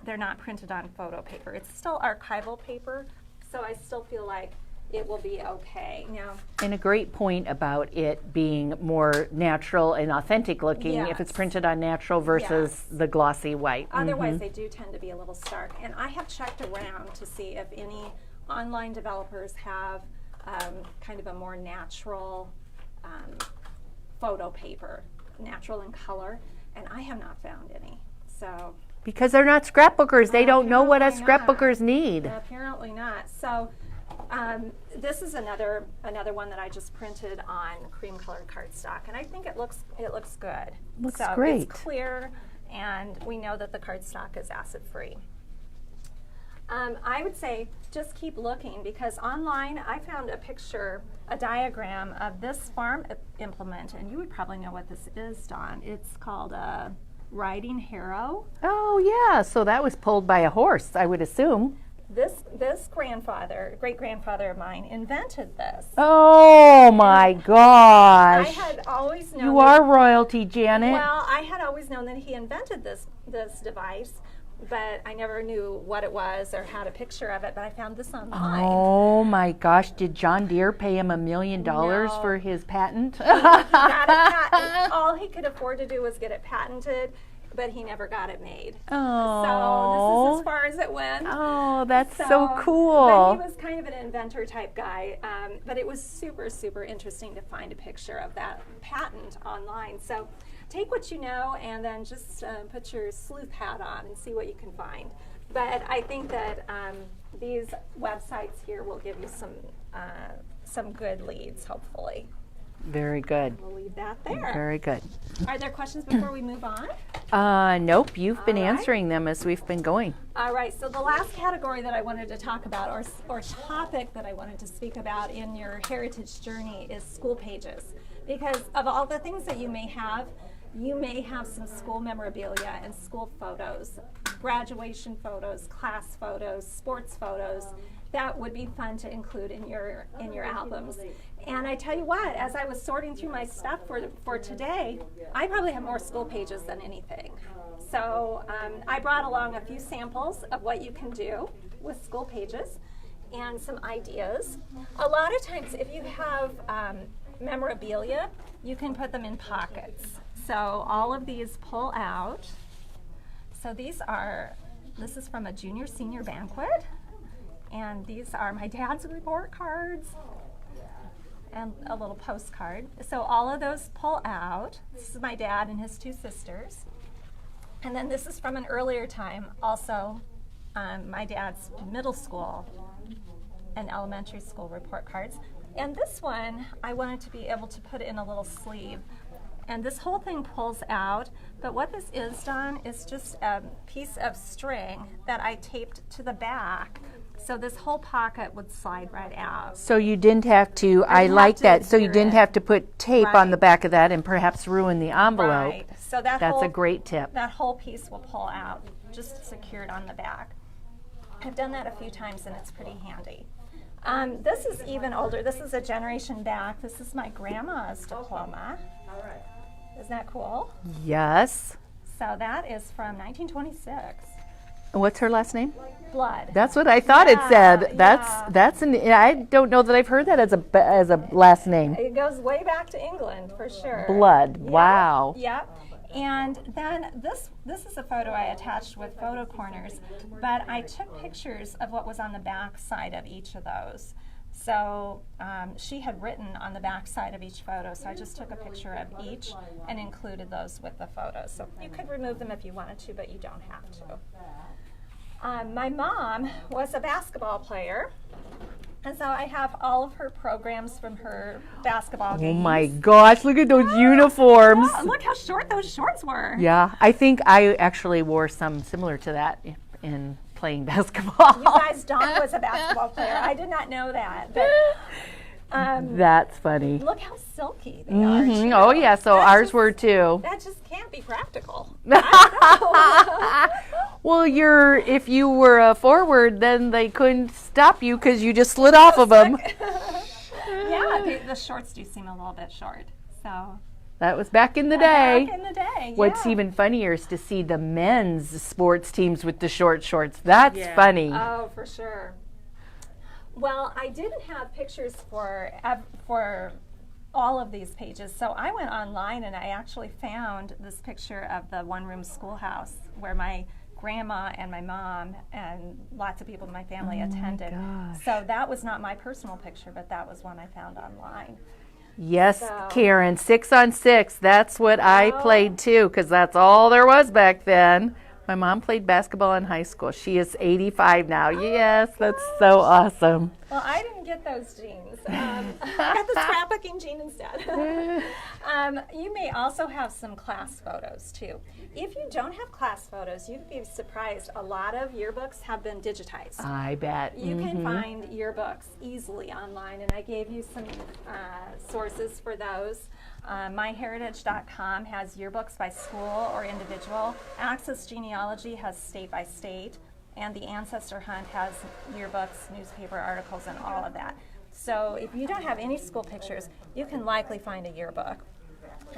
they're not printed on photo paper. It's still archival paper, so I still feel like it will be okay. Now, And a great point about it being more natural and authentic looking if it's Yes. printed on natural versus the glossy white. otherwise they do tend to be a little stark. And I have checked around to see if any online developers have kind of a more natural photo paper, natural in color, and I have not found any. So Because they're not scrapbookers. They don't know what us Apparently not. scrapbookers need. apparently not. So this is another one that I just printed on cream colored cardstock, and I think it looks good. Looks so great. It's clear, and we know that the cardstock is acid free. I would say just keep looking, because online I found a diagram of this farm implement, and you would probably know what this is, Dawn. It's called a riding harrow. Oh, yeah. So that was pulled by a horse, I would assume. This great grandfather of mine, invented this. Oh my gosh. I had always known You that- are royalty, Janet. Well, I had always known that he invented this device, but I never knew what it was or had a picture of it, but I found this online. Oh my gosh, did John Deere pay him $1 million No. for his patent? He got it patented. All he could afford to do was get it patented, but he never got it made. Oh. So this is as far as it went. Oh, that's so But cool. he was kind of an inventor type guy, but it was super, super interesting to find a picture of that patent online. So take what you know and then just put your sleuth hat on and see what you can find. But I think that these websites here will give you some good leads, hopefully. Very good. We'll leave that there. Very good. Are there questions before we move on? Nope, you've been All right. answering them as we've been going. All right, so the last category that I wanted to talk about, or topic that I wanted to speak about in your heritage journey, is school pages. Because of all the things that you may have some school memorabilia and school photos, graduation photos, class photos, sports photos. That would be fun to include in your albums. And I tell you what, as I was sorting through my stuff for today, I probably have more school pages than anything. So I brought along a few samples of what you can do with school pages and some ideas. A lot of times if you have memorabilia, you can put them in pockets. So all of these pull out. So this is from a junior senior banquet. And these are my dad's report cards and a little postcard. So all of those pull out. This is my dad and his two sisters. And then this is from an earlier time, also my dad's middle school and elementary school report cards. And this one, I wanted to be able to put in a little sleeve. And this whole thing pulls out, but what this is, Dawn, is just a piece of string that I taped to the back. So this whole pocket would slide right out. So you didn't have to, I didn't like have to that, so you adhere didn't it. have to put tape on the Right. back of that and perhaps ruin the envelope. Right. So that That's whole, a great tip. That whole piece will pull out, just secured on the back. I've done that a few times and it's pretty handy. This is even older. This is a generation back. This is my grandma's diploma. All right. Isn't that cool? Yes. So that is from 1926. What's her last name? Blood. That's what I thought it said. Yeah. That's I don't know that I've heard that as a last name. It goes way back to England for sure. Blood. Yeah, Wow. Yep. And then this is a photo I attached with photo corners, but I took pictures of what was on the back side of each of those. So she had written on the back side of each photo, so I just took a picture of each and included those with the photos. So you could remove them if you wanted to, but you don't have to. My mom was a basketball player, and so I have all of her programs from her basketball games. Oh my gosh, look at those uniforms. Oh, look how short those shorts were. Yeah, I think I actually wore some similar to that in playing basketball. You guys, Dawn was a basketball player. I did not know that. But That's funny. look how silky they are. Mhm. too. Oh yeah, so That ours just- were too. That just can't be practical. Well, if you were a forward, then they couldn't stop you because you just slid off of them. Yeah, the shorts do seem a little bit short. So That was back in the day. back in the day. What's yeah. even funnier is to see the men's sports teams with the short shorts. That's Yeah. funny. Oh, for sure. Well, I didn't have pictures for all of these pages, so I went online and I actually found this picture of the one-room schoolhouse where my grandma and my mom and lots of people in my family attended. gosh. So that was not my personal picture, but that was one I found online. Yes, So- Karen, 6 on 6. That's what I Oh. played too, because that's all there was back then. My mom played basketball in high school. She is 85 now. Yes, that's so awesome. Well, I didn't get those genes. I got the scrapbooking gene instead. You may also have some class photos too. If you don't have class photos, you'd be surprised. A lot of yearbooks have been digitized. I bet. You can find yearbooks easily online, and I gave you some sources for those. MyHeritage.com has yearbooks by school or individual. Access Genealogy has state by state. and the Ancestor Hunt has yearbooks, newspaper articles, and all of that. So if you don't have any school pictures, you can likely find a yearbook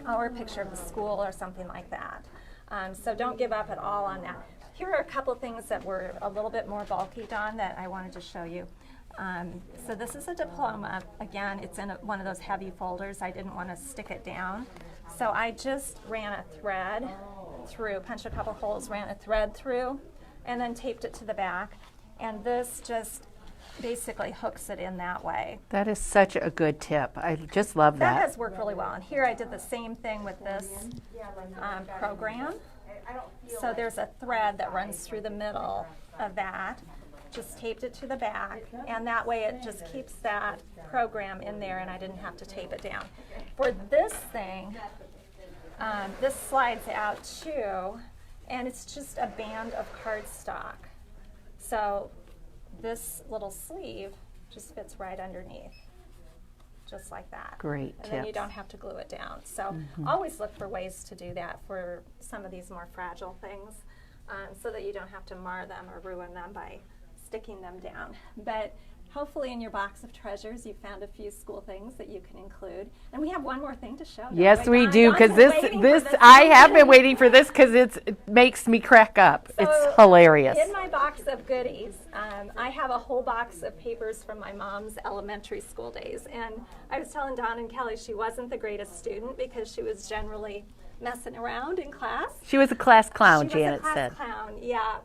or a picture of the school or something like that. So don't give up at all on that. Here are a couple things that were a little bit more bulky, Dawn, that I wanted to show you. So this is a diploma. Again, it's in one of those heavy folders. I didn't want to stick it down. So I just ran a thread through, punched a couple holes, ran a thread through, and then taped it to the back. And this just basically hooks it in that way. That is such a good tip. I just love That that. has worked really well. And here I did the same thing with this program. So there's a thread that runs through the middle of that. Just taped it to the back, and that way it just keeps that program in there, and I didn't have to tape it down. For this thing, this slides out too, and it's just a band of cardstock. So this little sleeve just fits right underneath, just like that. Great And then you tips. don't have to glue it down. So always look for ways to do that for some of these more fragile things, so that you don't have to mar them or ruin them by sticking them down. But hopefully in your box of treasures you found a few school things that you can include. And we have one more thing to show. Yes, we do, Dawn's because been this waiting this for this I one. have been waiting for this because it makes me crack up. So, It's hilarious. In my box of goodies, I have a whole box of papers from my mom's elementary school days. And I was telling Dawn and Kelly she wasn't the greatest student because she was generally messing around in class. She was a class clown, She was Janet a class said. clown, yeah.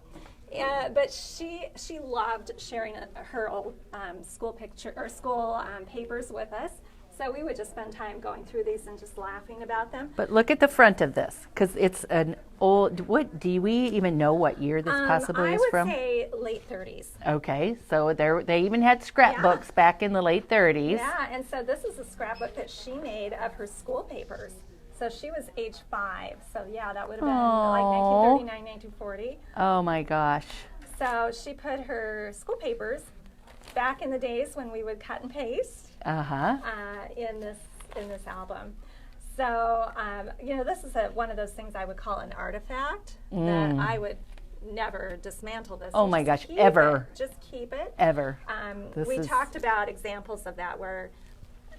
But she loved sharing her old school picture or school papers with us. So we would just spend time going through these and just laughing about them. But look at the front of this, because it's an old. What do we even know what year this possibly is from? I would say late 30s. Okay, so they even had scrapbooks back in the late 30s. Yeah, and so this is a scrapbook that she made of her school papers. So she was age 5. So yeah, that would have been like 1939, 1940. Oh my gosh. So she put her school papers back in the days when we would cut and paste Uh-huh. in this album. So this is one of those things I would call an artifact that I would never dismantle this. Oh and my just gosh, keep ever. it. Just keep it. Ever. We is- talked about examples of that where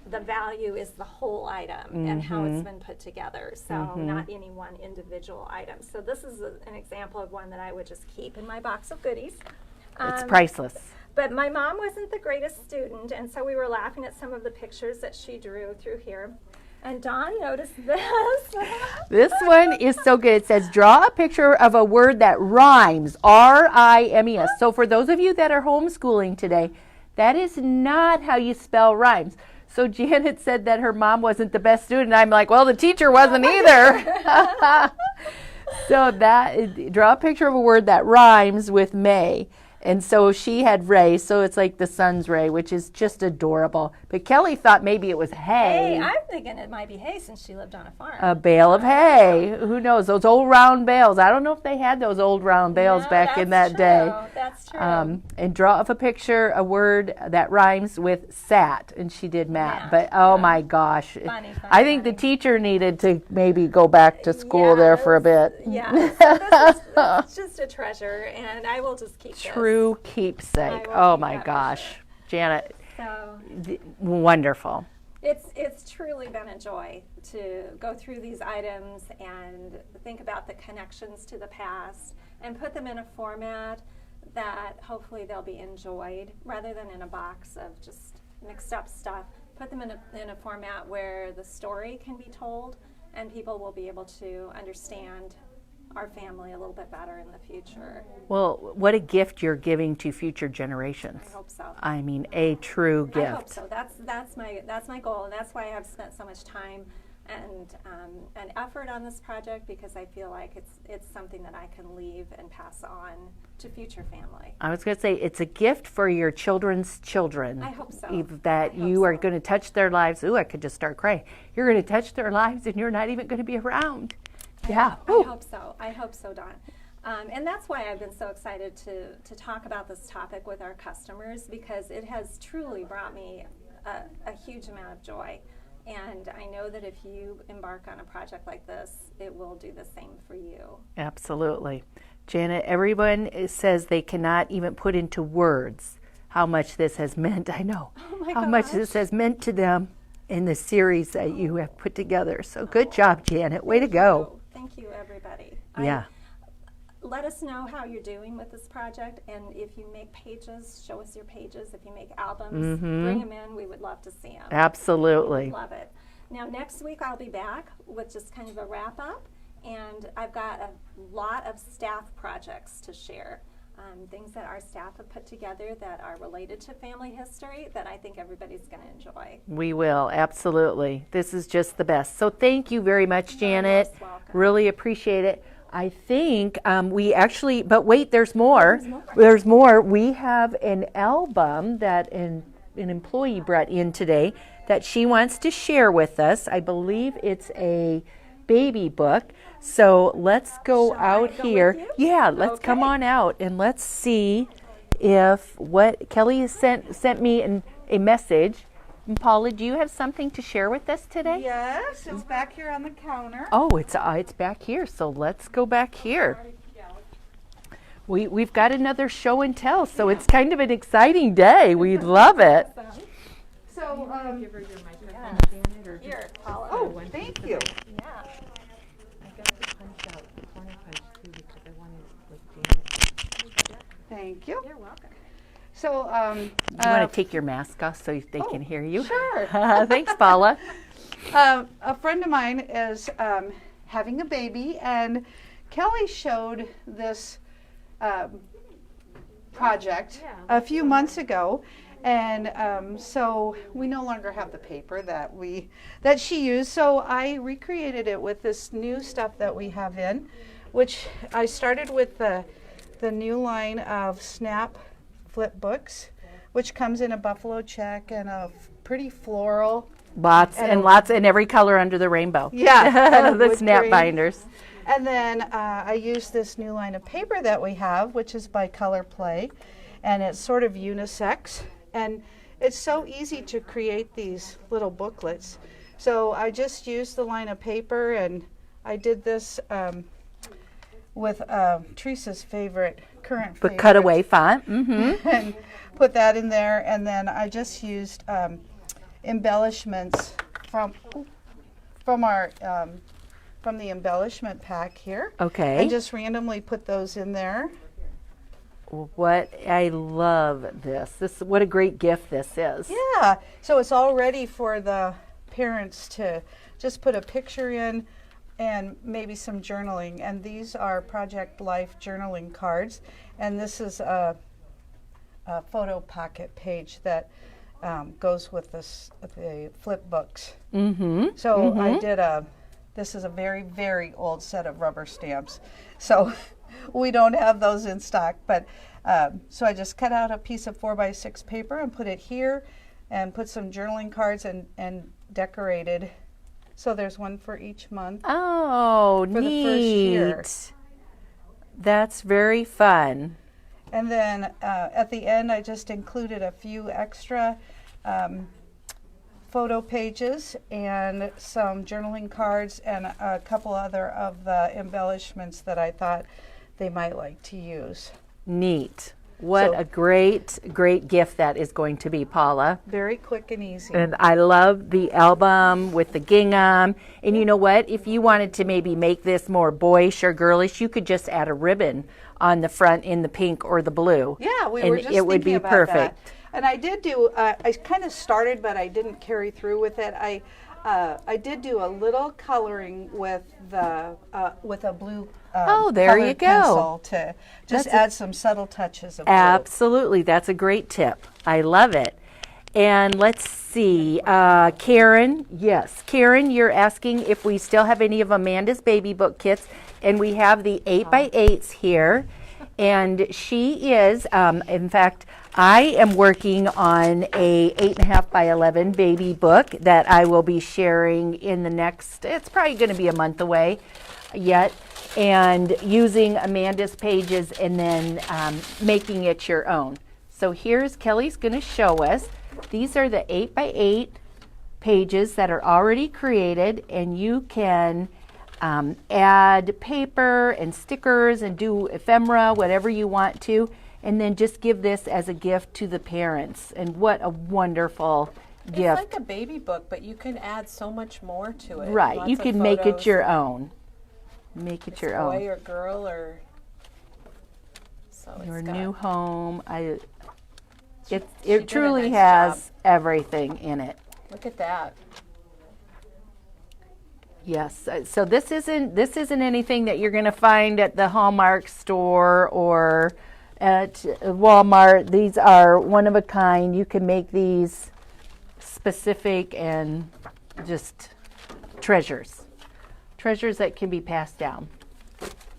the value is the whole item and how it's been put together, so not any one individual item. So this is an example of one that I would just keep in my box of goodies. It's priceless. But my mom wasn't the greatest student, and so we were laughing at some of the pictures that she drew through here. And Dawn noticed this. This one is so good. It says, draw a picture of a word that rhymes, R-I-M-E-S. So for those of you that are homeschooling today, that is not how you spell rhymes. So Janet said that her mom wasn't the best student. I'm like, well, the teacher wasn't either. So draw a picture of a word that rhymes with May. And so she had Ray, so it's like the sun's ray, which is just adorable. But Kelly thought maybe it was hay. Hey, I'm thinking it might be hay since she lived on a farm. A bale of hay. Who knows? Those old round bales. I don't know if they had those old round bales No, back in that's that day. true. That's true. And draw up a picture, a word that rhymes with sat. And she did Matt. Yeah. But oh my gosh. Funny, I think the teacher needed to maybe go back to school there for a bit. Yeah, so this is just a treasure, and I will just keep this. True keepsake. will Oh keep my that gosh. Janet, So wonderful. it's truly been a joy to go through these items and think about the connections to the past and put them in a format that hopefully they'll be enjoyed rather than in a box of just mixed up stuff. Put them in a format where the story can be told and people will be able to understand our family a little bit better in the future. Well, what a gift you're giving to future generations. I hope so. I mean, a true gift. I hope so. That's my goal, and that's why I've spent so much time and effort on this project, because I feel like it's something that I can leave and pass on to future family. I was going to say, it's a gift for your children's children. I hope so. That I hope you are so. going to touch their lives. Ooh, I could just start crying. You're going to touch their lives, and you're not even going to be around. Yeah. I hope so. I hope so, Dawn. And that's why I've been so excited to talk about this topic with our customers, because it has truly brought me a huge amount of joy. And I know that if you embark on a project like this, it will do the same for you. Absolutely. Janet, everyone says they cannot even put into words how much this has meant. I know how much this has meant to them in the series that you have put together. So good job, Janet. Way to go. Thank you, everybody. Yeah. Let us know how you're doing with this project, and if you make pages, show us your pages. If you make albums, bring them in. We would love to see them. Absolutely. Love it. Now, next week I'll be back with just kind of a wrap-up, and I've got a lot of staff projects to share. Things that our staff have put together that are related to family history that I think everybody's going to enjoy. We will, absolutely. This is just the best. So thank you very much, Janet. most welcome. Really appreciate it. I think we actually, but wait, there's more. There's more. We have an album that an employee brought in today that she wants to share with us. I believe it's a baby book. So let's go out here. Yeah, let's come on out and let's see if what Kelly has sent me a message. And Paula, do you have something to share with us today? Yes, it's back here on the counter. Oh, it's back here. So let's go back here. We've got another show and tell, so it's kind of an exciting day. We love it. So, Give her your microphone, Yes. Janet, or Here, Paula. oh, thank you. Yeah. I got the punch out, the corner punch too, because I wanted with Janet. Thank you. You're welcome. So, You want to take your mask off so they can hear you? sure. Thanks, Paula. A friend of mine is having a baby, and Kelly showed this project a few months ago, and so we no longer have the paper that she used. So I recreated it with this new stuff that we have in, which I started with the new line of Snap flip books, which comes in a buffalo check and a pretty floral. Lots and every color under the rainbow. Yeah, and the wood snap grain. binders. And then I used this new line of paper that we have, which is by Color Play, and it's sort of unisex. And it's so easy to create these little booklets. So I just used the line of paper, and I did this with Teresa's current But favorite. cutaway font. Mm-hmm. And put that in there, and then I just used embellishments from the embellishment pack here. Okay. And just randomly put those in there. What I love this. What a great gift this is. Yeah. So it's all ready for the parents to just put a picture in and maybe some journaling. And these are Project Life journaling cards. And this is a photo pocket page that goes with the flip books. Mm-hmm. So I did this is a very, very old set of rubber stamps. So we don't have those in stock, but so I just cut out a piece of 4x6 paper and put it here and put some journaling cards and decorated. So there's one for each month. Oh, For the neat. first year. That's very fun. And then at the end, I just included a few extra photo pages and some journaling cards and a couple other of the embellishments that I thought they might like to use. Neat. What So- a great gift that is going to be, Paula. Very quick and easy. And I love the album with the gingham. And you know what? If you wanted to maybe make this more boyish or girlish, you could just add a ribbon on the front in the pink or the blue. Yeah, we and were just it would thinking be about perfect. that. And I did do, I kind of started, but I didn't carry through with it. I did do a little coloring with a blue Oh, there you colored go. pencil to just That's add some subtle touches of blue. Absolutely. That's a great tip. I love it. And let's see. Karen, yes. Karen, you're asking if we still have any of Amanda's baby book kits. And we have the 8x8s here. And she is, in fact, I am working on a 8.5 by 11 baby book that I will be sharing in the next, it's probably going to be a month away yet, and using Amanda's pages and then making it your own. So here's Kelly's going to show us. These are the 8x8 pages that are already created, and you can add paper and stickers and do ephemera, whatever you want to, and then just give this as a gift to the parents. And what a wonderful gift. It's like a baby book, but you can add so much more to it. Right, Lots you of can make it photos. your own. Make it your Boy own. or girl or so Your it's got, new home. did It a truly nice has everything in it. Look at that. Yes. So this isn't anything that you're going to find at the Hallmark store or at Walmart. These are one of a kind. You can make these specific and just treasures that can be passed down.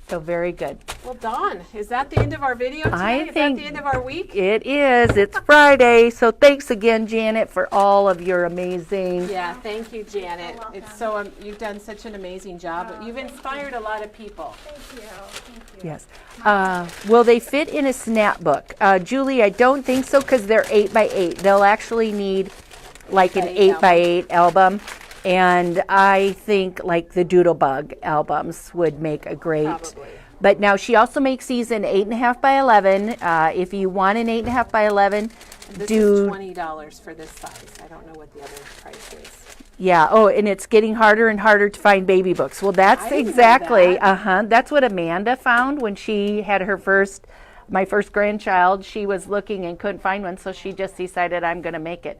So very good. Well, Dawn, is that the end of our video today? I Is think that the end of our week? It is. It's Friday. So thanks again, Janet, for all of your amazing. Yeah, thank you, Janet. It's so you've done such an amazing job. You've inspired a lot of people. Thank you. Thank you. Yes. Will they fit in a snapbook? Julie, I don't think so because they're 8x8. They'll actually need like an 8x8 album. And I think like the Doodlebug albums would make a great. Probably. But now she also makes these in 8.5 by 11. If you want an 8.5 by 11, This is $20 for this size. I don't know what the other price is. Yeah. Oh, and it's getting harder and harder to find baby books. Well, that's I didn't know exactly. that. That's what Amanda found when she had my first grandchild. She was looking and couldn't find one, so she just decided I'm going to make it.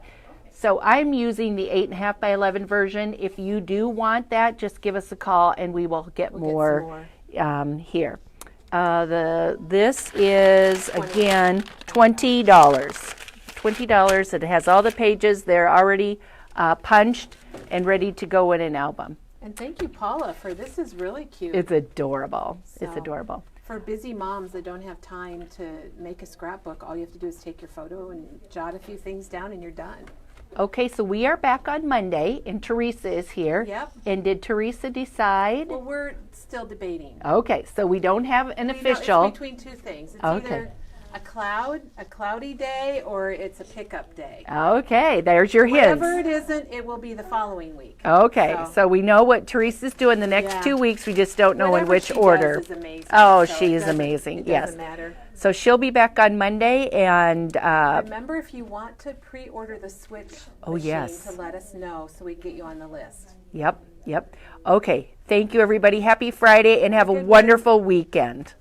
So I'm using the 8.5 by 11 version. If you do want that, just give us a call and we will get more here. This is again $20. $20. It has all the pages. They're already punched and ready to go in an album. And thank you, Paula, for this is really cute. It's adorable. It's So- adorable. For busy moms that don't have time to make a scrapbook, all you have to do is take your photo and jot a few things down and you're done. Okay, so we are back on Monday, and Teresa is here. Yep. And did Teresa decide? Well, we're still debating. Okay, so we don't have an You know, official. it's between two things. It's Okay. either a cloudy day, or it's a pickup day. Okay, there's your hints. Whatever it isn't, it will be the following week. Okay, So- so we know what Teresa's doing the next Yeah. 2 weeks. We just don't know in Whatever which she order. does is amazing. Oh, So she it is doesn't- amazing. It Yes. doesn't matter. So she'll be back on Monday, and Remember, if you want to pre-order the Switch machine, yes. to let us know so we get you on the list. yep. Okay, thank you, everybody. Happy Friday, and have a Good one. wonderful weekend.